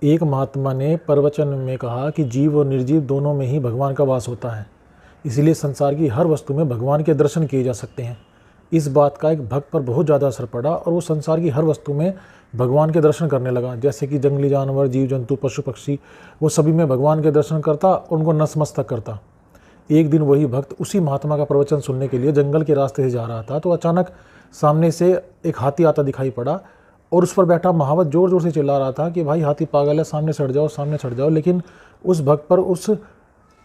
एक महात्मा ने प्रवचन में कहा कि जीव और निर्जीव दोनों में ही भगवान का वास होता है, इसलिए संसार की हर वस्तु में भगवान के दर्शन किए जा सकते हैं। इस बात का एक भक्त पर बहुत ज़्यादा असर पड़ा और वो संसार की हर वस्तु में भगवान के दर्शन करने लगा। जैसे कि जंगली जानवर, जीव जंतु, पशु पक्षी, वो सभी में भगवान के दर्शन करता, उनको नतमस्तक करता। एक दिन वही भक्त उसी महात्मा का प्रवचन सुनने के लिए जंगल के रास्ते से जा रहा था, तो अचानक सामने से एक हाथी आता दिखाई पड़ा और उस पर बैठा महावत जोर जोर से चिल्ला रहा था कि भाई हाथी पागल है, सामने सट जाओ, सामने सट जाओ। लेकिन उस भक्त पर उस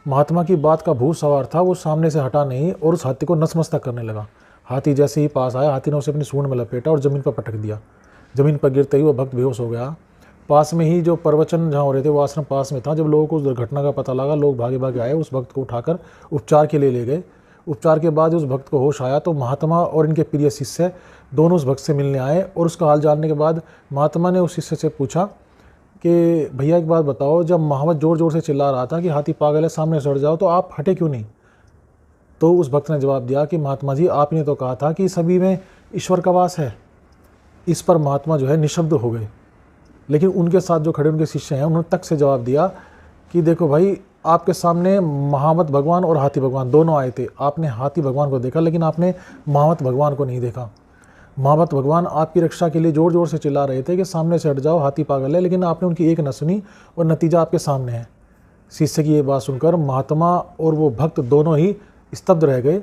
महात्मा की बात का भूत सवार था, वो सामने से हटा नहीं और उस हाथी को नतमस्तक करने लगा। हाथी जैसे ही पास आया, हाथी ने उसे अपनी सूंड में लपेटा और ज़मीन पर पटक दिया। ज़मीन पर गिरते ही वो भक्त बेहोश हो गया। पास में ही जो प्रवचन जहाँ हो रहे थे, वो आश्रम पास में था। जब लोगों को उस दुर्घटना का पता लगा, लोग भागे भागे आए, उस भक्त को उठाकर उपचार के लिए ले गए। उपचार के बाद उस भक्त को होश आया तो महात्मा और इनके प्रिय शिष्य दोनों उस भक्त से मिलने आए और उसका हाल जानने के बाद महात्मा ने उस शिष्य से पूछा कि भैया एक बात बताओ, जब महावत जोर जोर से चिल्ला रहा था कि हाथी पागल है, सामने सड़ जाओ, तो आप हटे क्यों नहीं? तो उस भक्त ने जवाब दिया कि महात्मा जी, आपने तो कहा था कि सभी में ईश्वर का वास है। इस पर महात्मा जो है निशब्द हो गए। लेकिन उनके साथ जो खड़े उनके शिष्य हैं, उन्होंने तक से जवाब दिया कि देखो भाई, आपके सामने महावत भगवान और हाथी भगवान दोनों आए थे। आपने हाथी भगवान को देखा, लेकिन आपने महावत भगवान को नहीं देखा। महावत भगवान आपकी रक्षा के लिए जोर जोर से चिल्ला रहे थे कि सामने से हट जाओ, हाथी पागल है, लेकिन आपने उनकी एक न सुनी और नतीजा आपके सामने है। शिष्य की ये बात सुनकर महात्मा और वो भक्त दोनों ही स्तब्ध रह गए।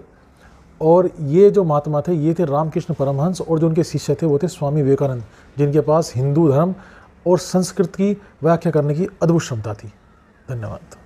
और ये जो महात्मा थे, ये थे रामकृष्ण परमहंस, और जो उनके शिष्य थे वो थे स्वामी विवेकानंद, जिनके पास हिंदू धर्म और संस्कृत की व्याख्या करने की अद्भुत क्षमता थी। धन्यवाद।